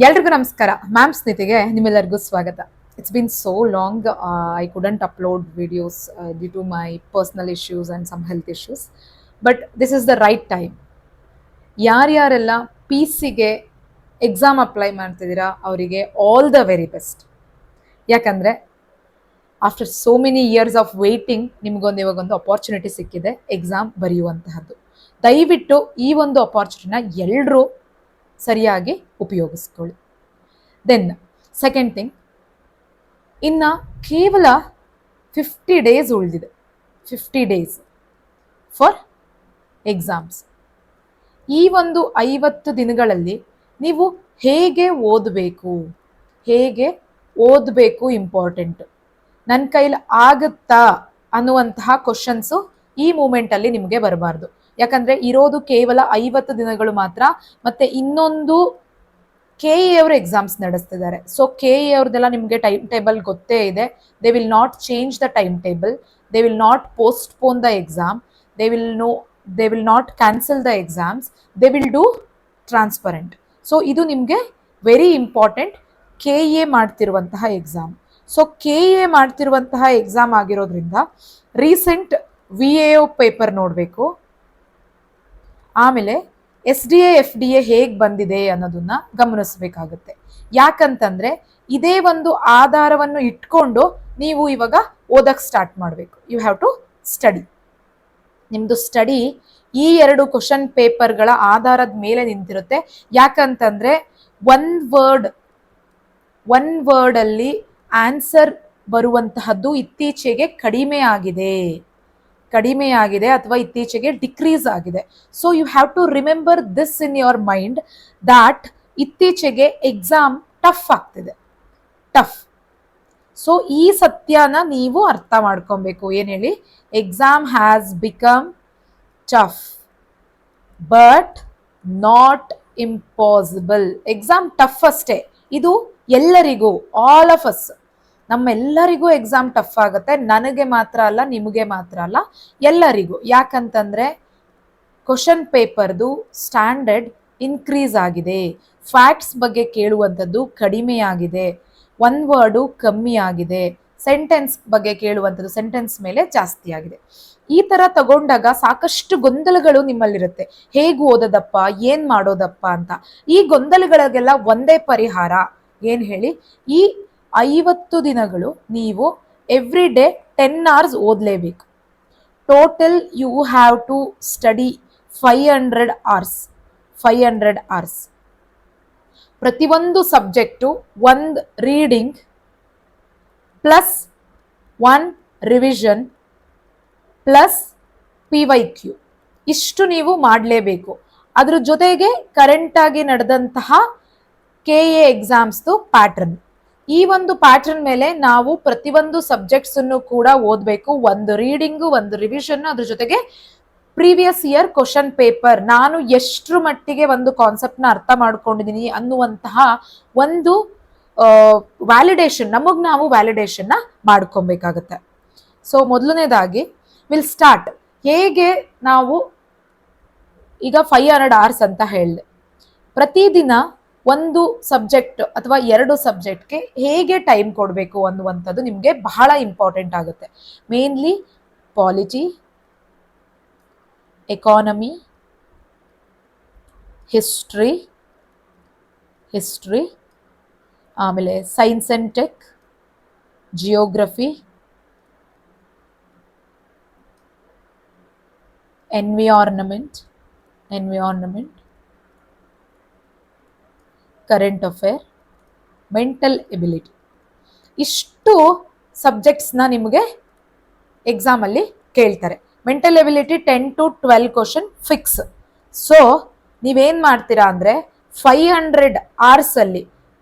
ಎಲ್ರಿಗೂ ನಮಸ್ಕಾರ. ಮ್ಯಾಮ್ ಸ್ನೇಹಿತಿಗೆ ನಿಮ್ಮೆಲ್ಲರಿಗೂ ಸ್ವಾಗತ. It's been so long. I couldn't upload videos due to my personal issues and some health issues. But this is the right time. ಯಾರ್ಯಾರೆಲ್ಲ P ಸಿಗೆ exam apply ಮಾಡ್ತಿದ್ದೀರಾ ಅವರಿಗೆ ಆಲ್ ದ ವೆರಿ ಬೆಸ್ಟ್. ಯಾಕಂದರೆ after so many years of waiting ಇವಾಗೊಂದು opportunity ಸಿಕ್ಕಿದೆ exam ಬರೆಯುವಂತಹದ್ದು. ದಯವಿಟ್ಟು ಈ ಒಂದು ಅಪಾರ್ಚುನಿಟಿನ ಎಲ್ಲರೂ ಸರಿಯಾಗಿ ಉಪಯೋಗಿಸ್ಕೊಳ್ಳಿ. ದೆನ್ ಸೆಕೆಂಡ್ ಥಿಂಗ್, ಇನ್ನು ಕೇವಲ 50 ಡೇಸ್ ಉಳಿದಿದೆ. 50 ಡೇಸ್ ಫಾರ್ ಎಕ್ಸಾಮ್ಸ್. ಈ ಒಂದು 50 ದಿನಗಳಲ್ಲಿ ನೀವು ಹೇಗೆ ಓದಬೇಕು ಇಂಪಾರ್ಟೆಂಟ್. ನನ್ನ ಕೈಲಿ ಆಗುತ್ತಾ ಅನ್ನುವಂತಹ ಕ್ವಶನ್ಸು ಈ ಮೂಮೆಂಟಲ್ಲಿ ನಿಮಗೆ ಬರಬಾರ್ದು. ಯಾಕಂದರೆ ಇರೋದು ಕೇವಲ 50 ದಿನಗಳು ಮಾತ್ರ. ಮತ್ತು ಇನ್ನೊಂದು KE ಅವರು ಎಕ್ಸಾಮ್ಸ್ ನಡೆಸ್ತಿದ್ದಾರೆ. ಸೊ KE ಅವ್ರದ್ದೆಲ್ಲ ನಿಮಗೆ ಟೈಮ್ ಟೇಬಲ್ ಗೊತ್ತೇ ಇದೆ. They will not change the time table, they will not postpone the exam, they will not cancel the exams, they will do transparent. So ಇದು ನಿಮಗೆ ವೆರಿ ಇಂಪಾರ್ಟೆಂಟ್. KE ಮಾಡ್ತಿರುವಂತಹ exam. So KE ಮಾಡ್ತಿರುವಂತಹ exam ಆಗಿರೋದ್ರಿಂದ recent VAO paper ನೋಡಬೇಕು. ಆಮೇಲೆ SDA FDA ಹೇಗೆ ಬಂದಿದೆ ಅನ್ನೋದನ್ನ ಗಮನಿಸಬೇಕಾಗುತ್ತೆ. ಯಾಕಂತಂದ್ರೆ ಇದೇ ಒಂದು ಆಧಾರವನ್ನು ಇಟ್ಕೊಂಡು ನೀವು ಇವಾಗ ಓದಕ್ಕೆ ಸ್ಟಾರ್ಟ್ ಮಾಡಬೇಕು. You have to study. ನಿಮ್ಮದು ಸ್ಟಡಿ ಈ 2 ಕ್ವಶನ್ ಪೇಪರ್ಗಳ ಆಧಾರದ ಮೇಲೆ ನಿಂತಿರುತ್ತೆ. ಯಾಕಂತಂದ್ರೆ ಒನ್ ವರ್ಡಲ್ಲಿ ಆನ್ಸರ್ ಬರುವಂತಹದ್ದು ಇತ್ತೀಚೆಗೆ ಕಡಿಮೆ ಆಗಿದೆ ಅಥವಾ ಇತ್ತೀಚೆಗೆ ಡಿಕ್ರೀಸ್ ಆಗಿದೆ. So you have to remember this in your mind that ಇತ್ತೀಚೆಗೆ ಎಕ್ಸಾಮ್ ಟಫ್ ಆಗ್ತಿದೆ. ಸೊ ಈ ಸತ್ಯನ ನೀವು ಅರ್ಥ ಮಾಡ್ಕೊಬೇಕು. ಏನು ಹೇಳಿ? Exam has become tough but not impossible. Exam tough ಅಷ್ಟೇ. ಇದು ಎಲ್ಲರಿಗೂ, ಆಲ್ ಆಫ್ ಅಸ್, ನಮ್ಮೆಲ್ಲರಿಗೂ ಎಕ್ಸಾಮ್ ಟಫ್ ಆಗುತ್ತೆ. ನನಗೆ ಮಾತ್ರ ಅಲ್ಲ, ನಿಮಗೆ ಮಾತ್ರ ಅಲ್ಲ, ಎಲ್ಲರಿಗೂ. ಯಾಕಂತಂದರೆ ಕ್ವಶನ್ ಪೇಪರ್ದು ಸ್ಟ್ಯಾಂಡರ್ಡ್ ಇನ್ಕ್ರೀಸ್ ಆಗಿದೆ, ಫ್ಯಾಕ್ಟ್ಸ್ ಬಗ್ಗೆ ಕೇಳುವಂಥದ್ದು ಕಡಿಮೆ ಆಗಿದೆ, ಒನ್ ವರ್ಡು ಕಮ್ಮಿ ಆಗಿದೆ, ಸೆಂಟೆನ್ಸ್ ಬಗ್ಗೆ ಕೇಳುವಂಥದ್ದು ಸೆಂಟೆನ್ಸ್ ಮೇಲೆ ಜಾಸ್ತಿ ಆಗಿದೆ. ಈ ಥರ ತಗೊಂಡಾಗ ಸಾಕಷ್ಟು ಗೊಂದಲಗಳು ನಿಮ್ಮಲ್ಲಿರುತ್ತೆ. ಹೇಗೆ ಓದೋದಪ್ಪ, ಏನು ಮಾಡೋದಪ್ಪ ಅಂತ. ಈ ಗೊಂದಲಗಳಿಗೆಲ್ಲ ಒಂದೇ ಪರಿಹಾರ. ಏನು ಹೇಳಿ? ಈ 50 ದಿನಗಳು ನೀವು ಎವ್ರಿ ಡೇ 10 hours ಓದಲೇಬೇಕು. Total you have to study 500 hours. ಪ್ರತಿಯೊಂದು subject 1 reading plus 1 revision plus PYQ ಇಷ್ಟು ನೀವು ಮಾಡಲೇಬೇಕು. ಅದ್ರ ಜೊತೆಗೆ ಕರೆಂಟಾಗಿ ನಡೆದಂತಹ KE ಎಕ್ಸಾಮ್ಸ್ದು ಪ್ಯಾಟ್ರನ್. ಈ ಒಂದು ಪ್ಯಾಟ್ರನ್ ಮೇಲೆ ನಾವು ಪ್ರತಿಯೊಂದು ಸಬ್ಜೆಕ್ಟ್ಸನ್ನು ಕೂಡ ಓದಬೇಕು. 1 ರೀಡಿಂಗು, 1 ರಿವಿಷನ್, ಅದ್ರ ಜೊತೆಗೆ ಪ್ರೀವಿಯಸ್ ಇಯರ್ ಕ್ವಶನ್ ಪೇಪರ್. ನಾನು ಎಷ್ಟರ ಮಟ್ಟಿಗೆ ಒಂದು ಕಾನ್ಸೆಪ್ಟ್ನ ಅರ್ಥ ಮಾಡ್ಕೊಂಡಿದ್ದೀನಿ ಅನ್ನುವಂತಹ ಒಂದು ವ್ಯಾಲಿಡೇಷನ್, ನಾವು ವ್ಯಾಲಿಡೇಷನ್ನ ಮಾಡ್ಕೊಬೇಕಾಗತ್ತೆ. ಸೊ ಮೊದಲನೇದಾಗಿ ವಿಲ್ ಸ್ಟಾರ್ಟ್. ಹೇಗೆ ನಾವು ಈಗ 500 hours ಅಂತ ಹೇಳಿದೆ. ಪ್ರತಿದಿನ ಒಂದು ಸಬ್ಜೆಕ್ಟ್ ಅಥವಾ 2 ಸಬ್ಜೆಕ್ಟ್ಗೆ ಹೇಗೆ ಟೈಮ್ ಕೊಡಬೇಕು ಅನ್ನುವಂಥದ್ದು ನಿಮಗೆ ಬಹಳ ಇಂಪಾರ್ಟೆಂಟ್ ಆಗುತ್ತೆ. ಮೇನ್ಲಿ ಪಾಲಿಟಿ, ಎಕಾನಮಿ, ಹಿಸ್ಟ್ರಿ, ಆಮೇಲೆ science and tech, geography, environment, current affair, mental ability. ಇಷ್ಟು ಸಬ್ಜೆಕ್ಟ್ಸ್ನ ನಿಮಗೆ ಎಕ್ಸಾಮಲ್ಲಿ ಕೇಳ್ತಾರೆ. Mental ability 10 to 12 question fix. So ನೀವೇನು ಮಾಡ್ತೀರಾ ಅಂದರೆ 500 hours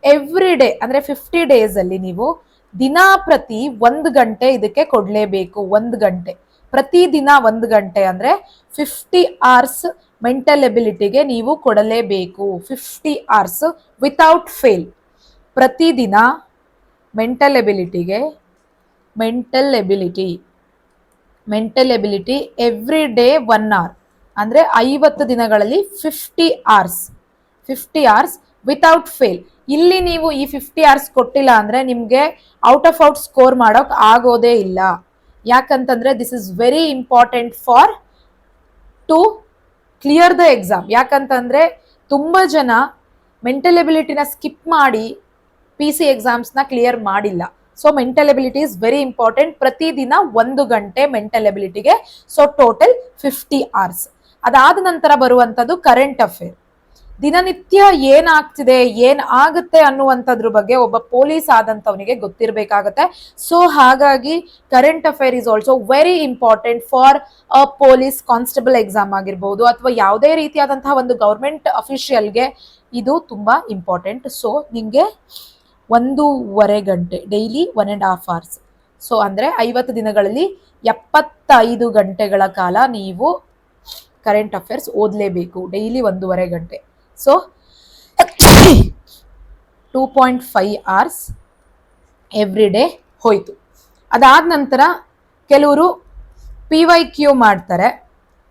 ಎವ್ರಿ ಡೇ ಅಂದರೆ 50 ಡೇಸಲ್ಲಿ ನೀವು ದಿನಾ-ಪ್ರತಿ 1 ಗಂಟೆ ಇದಕ್ಕೆ ಕೊಡಲೇಬೇಕು. 1 ಗಂಟೆ ಪ್ರತಿದಿನ 1 ಗಂಟೆ ಅಂದರೆ 50 hours ಮೆಂಟಲ್ ಎಬಿಲಿಟಿಗೆ ನೀವು ಕೊಡಲೇಬೇಕು. 50 hours ವಿತೌಟ್ ಫೇಲ್. ಪ್ರತಿದಿನ mental ability every day 1 hour ಅಂದರೆ 50 ದಿನಗಳಲ್ಲಿ 50 hours ವಿತೌಟ್ ಫೇಲ್. ಇಲ್ಲಿ ನೀವು ಈ 50 hours ಕೊಟ್ಟಿಲ್ಲ ಅಂದ್ರೆ ನಿಮ್ಗೆ ಔಟ್ ಆಫ್ ಔಟ್ ಸ್ಕೋರ್ ಮಾಡೋಕ್ ಆಗೋದೇ ಇಲ್ಲ. ಯಾಕಂತಂದ್ರೆ this is very important for to clear the exam. ಯಾಕಂತಂದ್ರೆ ತುಂಬಾ ಜನ ಮೆಂಟಲ್ ಎಬಿಲಿಟಿನ ಸ್ಕಿಪ್ ಮಾಡಿ PC ಎಕ್ಸಾಮ್ಸ್ನ ಕ್ಲಿಯರ್ ಮಾಡಿಲ್ಲ. So mental ability is very important. ಪ್ರತಿದಿನ 1 ಗಂಟೆ ಮೆಂಟಲ್ ಎಬಿಲಿಟಿಗೆ. So total 50 hours. ಅದಾದ ನಂತರ ಬರುವಂತದ್ದು ಕರೆಂಟ್ ಅಫೇರ್. ದಿನನಿತ್ಯ ಏನಾಗ್ತಿದೆ ಏನ್ ಆಗುತ್ತೆ ಅನ್ನುವಂಥದ್ರ ಬಗ್ಗೆ ಒಬ್ಬ ಪೊಲೀಸ್ ಆದಂತವನಿಗೆ ಗೊತ್ತಿರಬೇಕಾಗತ್ತೆ. ಸೊ ಹಾಗಾಗಿ current affair is also very important for a police constable exam ಆಗಿರ್ಬೋದು ಅಥವಾ ಯಾವುದೇ ರೀತಿಯಾದಂತಹ ಒಂದು ಗೌರ್ಮೆಂಟ್ ಅಫಿಷಿಯಲ್ಗೆ ಇದು ತುಂಬಾ ಇಂಪಾರ್ಟೆಂಟ್. ಸೊ ನಿಮಗೆ 1.5 ಗಂಟೆ ಡೈಲಿ 1.5 hours. ಸೊ ಅಂದ್ರೆ 50 ದಿನಗಳಲ್ಲಿ 75 ಗಂಟೆಗಳ ಕಾಲ ನೀವು ಕರೆಂಟ್ ಅಫೇರ್ಸ್ ಓದಲೇಬೇಕು, ಡೈಲಿ 1.5 ಗಂಟೆ. ಸೊ 2.5 hours ಎವ್ರಿ ಡೇ ಹೋಯ್ತು. ಅದಾದ ನಂತರ ಕೆಲವರು PYQ ಮಾಡ್ತಾರೆ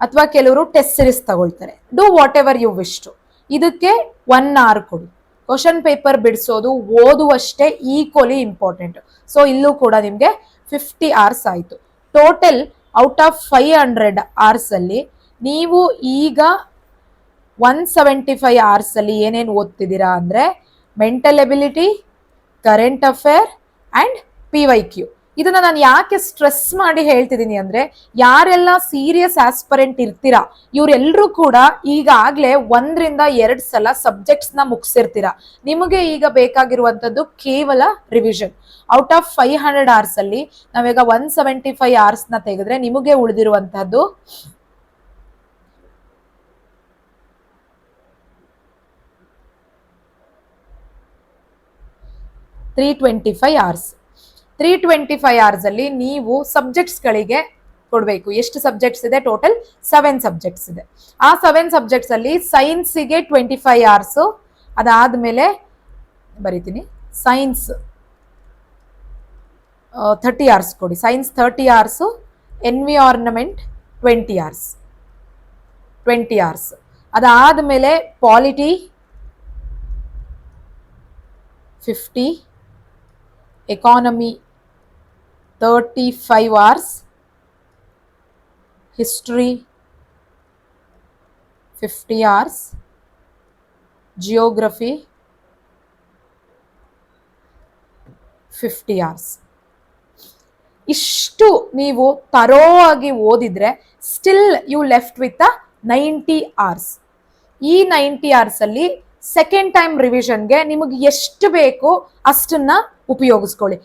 ಅಥವಾ ಕೆಲವರು ಟೆಸ್ಟ್ ಸಿರೀಸ್ ತಗೊಳ್ತಾರೆ. Do whatever you wish to. ಇದಕ್ಕೆ 1 hour ಕೊಡಿ. ಕ್ವಶನ್ ಪೇಪರ್ ಬಿಡಿಸೋದು ಓದುವಷ್ಟೇ ಈಕ್ವಲಿ ಇಂಪಾರ್ಟೆಂಟ್. ಸೊ ಇಲ್ಲೂ ಕೂಡ ನಿಮಗೆ 50 hours ಆಯಿತು. ಟೋಟಲ್ ಔಟ್ ಆಫ್ 500 hours ಅಲ್ಲಿ ನೀವು ಈಗ 175 hours ಅಲ್ಲಿ ಏನೇನು ಓದ್ತಿದ್ದೀರಾ ಅಂದ್ರೆ mental ability, current affair and PYQ. ಇದನ್ನ ನಾನು ಯಾಕೆ ಸ್ಟ್ರೆಸ್ ಮಾಡಿ ಹೇಳ್ತಿದ್ದೀನಿ ಅಂದ್ರೆ ಯಾರೆಲ್ಲ ಸೀರಿಯಸ್ ಆಸ್ಪರೆಂಟ್ ಇರ್ತೀರಾ ಇವರೆಲ್ಲರೂ ಕೂಡ ಈಗಾಗ್ಲೇ 1 ರಿಂದ 2 ಸಲ ಸಬ್ಜೆಕ್ಟ್ಸ್ ನ ಮುಗಿಸಿರ್ತೀರಾ. ನಿಮಗೆ ಈಗ ಬೇಕಾಗಿರುವಂತದ್ದು ಕೇವಲ ರಿವಿಷನ್. ಔಟ್ ಆಫ್ 500 hours ಅಲ್ಲಿ ನಾವೀಗ 175 hours ನ ತೆಗೆದ್ರೆ ನಿಮಗೆ ಉಳಿದಿರುವಂತಹದ್ದು 325 hours. 325 hours ಅಲ್ಲಿ ನೀವು ಸಬ್ಜೆಕ್ಟ್ಸ್ಗಳಿಗೆ ಕೊಡಬೇಕು. ಎಷ್ಟು ಸಬ್ಜೆಕ್ಟ್ಸ್ ಇದೆ? ಟೋಟಲ್ 7 ಸಬ್ಜೆಕ್ಟ್ಸ್ ಇದೆ. ಆ 7 ಸಬ್ಜೆಕ್ಟ್ಸ್ ಅಲ್ಲಿ ಸೈನ್ಸಿಗೆ 25 hours. ಅದಾದ್ಮೇಲೆ ಬರೀತೀನಿ, ಸೈನ್ಸ್ 30 hours ಕೊಡಿ. Science 30 hours, environment 20 hours. 20 hours. ಅದಾದ್ಮೇಲೆ polity 50, economy 35 hours, history 50 hours, geography 50 hours. ಇಷ್ಟು ನೀವು ತರೋ ಆಗಿ ಓದಿದ್ರೆ still you left with 90 hours. ಈ 90 hours ಅಲ್ಲಿ ಸೆಕೆಂಡ್ ಟೈಮ್ ರಿವಿಷನ್ಗೆ ನಿಮಗೆ ಎಷ್ಟು ಬೇಕು ಅಷ್ಟನ್ನ ಉಪಯೋಗಿಸ್ಕೊಳ್ಳಿ.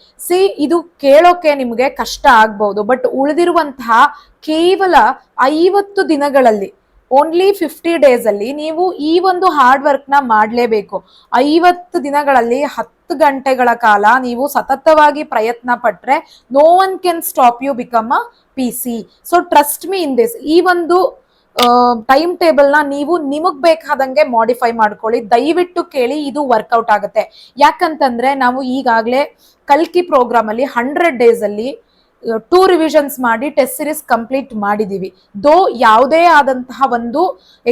ಇದು ಕೇಳೋಕೆ ನಿಮಗೆ ಕಷ್ಟ ಆಗ್ಬಹುದು, ಬಟ್ ಉಳಿದಿರುವಂತಹ ಕೇವಲ 50 ದಿನಗಳಲ್ಲಿ, ಓನ್ಲಿ 50 days ಅಲ್ಲಿ ನೀವು ಈ ಒಂದು ಹಾರ್ಡ್ ವರ್ಕ್ ನ ಮಾಡಲೇಬೇಕು. 50 ದಿನಗಳಲ್ಲಿ 10 ಗಂಟೆಗಳ ಕಾಲ ನೀವು ಸತತವಾಗಿ ಪ್ರಯತ್ನ ಪಟ್ರೆ no one can stop you become a PC. So trust me in this. ಈ ಒಂದು ಟೈಮ್ ಟೇಬಲ್ ನ ನೀವು ನಿಮಗ್ ಬೇಕಾದಂಗೆ ಮಾಡಿಫೈ ಮಾಡ್ಕೊಳ್ಳಿ. ದಯವಿಟ್ಟು ಕೇಳಿ, ಇದು ವರ್ಕೌಟ್ ಆಗುತ್ತೆ. ಯಾಕಂತಂದ್ರೆ ನಾವು ಈಗಾಗಲೇ ಕಲ್ಕಿ ಪ್ರೋಗ್ರಾಮ್ ಅಲ್ಲಿ 100 days ಅಲ್ಲಿ 2 ರಿವಿಷನ್ಸ್ ಮಾಡಿ ಟೆಸ್ಟ್ ಸಿರೀಸ್ ಕಂಪ್ಲೀಟ್ ಮಾಡಿದೀವಿ. ಯಾವುದೇ ಆದಂತಹ ಒಂದು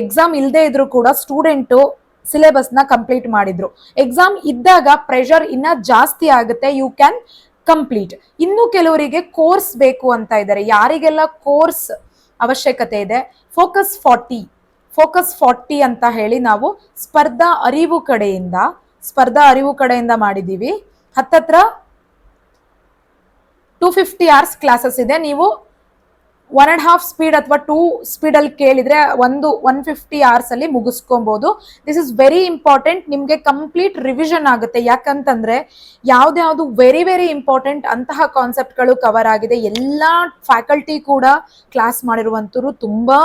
ಎಕ್ಸಾಮ್ ಇಲ್ಲದೆ ಇದ್ರು ಕೂಡ ಸ್ಟೂಡೆಂಟು ಸಿಲೆಬಸ್ ನ ಕಂಪ್ಲೀಟ್ ಮಾಡಿದ್ರು. ಎಕ್ಸಾಮ್ ಇದ್ದಾಗ ಪ್ರೆಷರ್ ಇನ್ನ ಜಾಸ್ತಿ ಆಗುತ್ತೆ. You can complete. ಇನ್ನು ಕೆಲವರಿಗೆ ಕೋರ್ಸ್ ಬೇಕು ಅಂತ ಇದ್ದಾರೆ. ಯಾರಿಗೆಲ್ಲ ಕೋರ್ಸ್ ಅವಶ್ಯಕತೆ ಇದೆ, ಫೋಕಸ್ 40 ಅಂತ ಹೇಳಿ ನಾವು ಸ್ಪರ್ಧಾ ಅರಿವು ಕಡೆಯಿಂದ ಮಾಡಿದೀವಿ. ಹತ್ತತ್ರ 250 hours ಕ್ಲಾಸಸ್ ಇದೆ. ನೀವು 1.5 ಸ್ಪೀಡ್ ಅಥವಾ 2 ಸ್ಪೀಡ್ ಅಲ್ಲಿ ಕೇಳಿದ್ರೆ 150 hours ಅಲ್ಲಿ ಮುಗಿಸ್ಕೊಬಹುದು. This is very important. ನಿಮ್ಗೆ ಕಂಪ್ಲೀಟ್ ರಿವಿಷನ್ ಆಗುತ್ತೆ. ಯಾಕಂತಂದ್ರೆ ಯಾವ್ದು ವೆರಿ ವೆರಿ ಇಂಪಾರ್ಟೆಂಟ್ ಅಂತಹ ಕಾನ್ಸೆಪ್ಟ್ ಗಳು ಕವರ್ ಆಗಿದೆ. ಎಲ್ಲಾ ಫ್ಯಾಕಲ್ಟಿ ಕೂಡ ಕ್ಲಾಸ್ ಮಾಡಿರುವಂತರು ತುಂಬಾ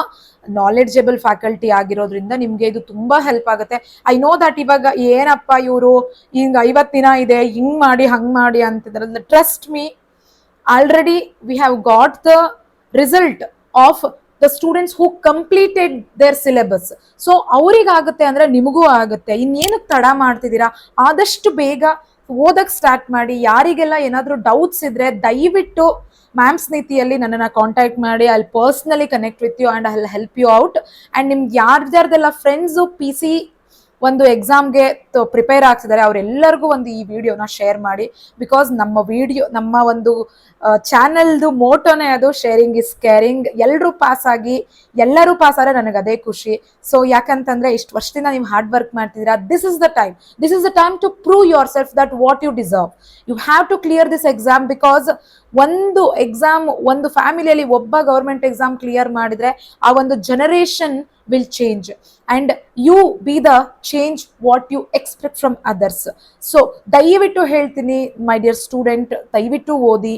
ನಾಲೆಡ್ಜಬಲ್ ಫ್ಯಾಕಲ್ಟಿ ಆಗಿರೋದ್ರಿಂದ ನಿಮ್ಗೆ ಇದು ತುಂಬಾ ಹೆಲ್ಪ್ ಆಗುತ್ತೆ. ಐ ನೋ ದಟ್ ಇವಾಗ ಏನಪ್ಪ ಇವರು ಹಿಂಗ್ 50 ದಿನ ಇದೆ, ಹಿಂಗ್ ಮಾಡಿ ಹಂಗ್ ಮಾಡಿ ಅಂತಿದ್ರಲ್ಲ. Trust me, already we have got the result of the students who completed their syllabus. So ಅವ್ರಿಗಾಗುತ್ತೆ ಅಂದ್ರೆ ನಿಮಗೂ ಆಗುತ್ತೆ. ಇನ್ನೇನಕ್ಕೆ ತಡ ಮಾಡ್ತಿದ್ದೀರಾ? ಆದಷ್ಟು ಬೇಗ ಓದಕ್ ಸ್ಟಾರ್ಟ್ ಮಾಡಿ. ಯಾರಿಗೆಲ್ಲ ಏನಾದ್ರೂ ಡೌಟ್ಸ್ ಇದ್ರೆ ದಯವಿಟ್ಟು ಮ್ಯಾಮ್ಸ್ ನೀತಿಯಲ್ಲಿ ನನ್ನನ್ನು ಕಾಂಟ್ಯಾಕ್ಟ್ ಮಾಡಿ. I personally connect with you and I will help you out. And ನಿಮ್ಗೆ ಯಾರ್ಯಾರ್ದೆಲ್ಲ ಫ್ರೆಂಡ್ಸು PC ಒಂದು ಎಕ್ಸಾಮ್ಗೆ ಪ್ರಿಪೇರ್ ಆಗ್ತಿದ್ದಾರೆ ಅವರೆಲ್ಲರಿಗೂ ಒಂದು ಈ ವಿಡಿಯೋನ ಶೇರ್ ಮಾಡಿ. ಬಿಕಾಸ್ ನಮ್ಮ ಒಂದು ಚಾನೆಲ್ದು ಮೋಟೋನೇ ಅದು, ಶೇರಿಂಗ್ ಇಸ್ ಕೇರಿಂಗ್. ಎಲ್ಲರೂ ಪಾಸ್ ಆದರೆ ನನಗೆ ಅದೇ ಖುಷಿ. ಸೊ ಯಾಕಂತಂದ್ರೆ ಇಷ್ಟು ವರ್ಷದಿಂದ ನೀವು ಹಾರ್ಡ್ ವರ್ಕ್ ಮಾಡ್ತಿದ್ದೀರಾ. This is the time to prove yourself that what you deserve. You have to clear this exam. Because ಒಂದು ಫ್ಯಾಮಿಲಿಯಲ್ಲಿ ಒಬ್ಬ ಗವರ್ಮೆಂಟ್ ಎಕ್ಸಾಮ್ ಕ್ಲಿಯರ್ ಮಾಡಿದ್ರೆ ಆ ಒಂದು generation will change, and you be the change what you expect from others. So ದಯವಿಟ್ಟು ಹೇಳ್ತೀನಿ my dear student, ದಯವಿಟ್ಟು ಓದಿ.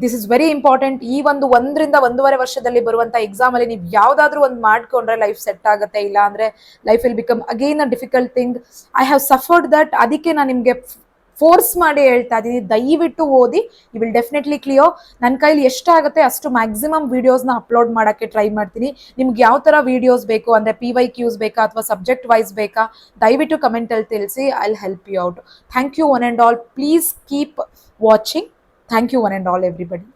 This is very important. ಈ ಒಂದು 1.5 ವರ್ಷದಲ್ಲಿ ಬರುವಂತ ಎಕ್ಸಾಮ್ ಅಲ್ಲಿ ನೀವು ಯಾವ್ದಾದ್ರು ಒಂದು ಮಾಡ್ಕೊಂಡ್ರೆ ಲೈಫ್ ಸೆಟ್ ಆಗುತ್ತೆ, ಇಲ್ಲ ಅಂದ್ರೆ life will become again a difficult thing. I have suffered that. ಅದಕ್ಕೆ ನಾನು ನಿಮ್ಗೆ ಫೋರ್ಸ್ ಮಾಡಿ ಹೇಳ್ತಾ ಇದ್ದೀನಿ, ದಯವಿಟ್ಟು ಓದಿ. You will definitely clear. ನನ್ನ ಕೈಲಿ ಎಷ್ಟಾಗುತ್ತೆ ಅಷ್ಟು ಮ್ಯಾಕ್ಸಿಮಮ್ ವಿಡಿಯೋಸ್ನ ಅಪ್ಲೋಡ್ ಮಾಡೋಕ್ಕೆ ಟ್ರೈ ಮಾಡ್ತೀನಿ. ನಿಮ್ಗೆ ಯಾವ ಥರ ವಿಡಿಯೋಸ್ ಬೇಕು ಅಂದರೆ PYQs ಬೇಕಾ ಅಥವಾ ಸಬ್ಜೆಕ್ಟ್ ವೈಸ್ ಬೇಕಾ, ದಯವಿಟ್ಟು ಕಮೆಂಟಲ್ಲಿ ತಿಳಿಸಿ. I will help you out. Thank you one and all. Please keep watching. Thank you one and all everybody.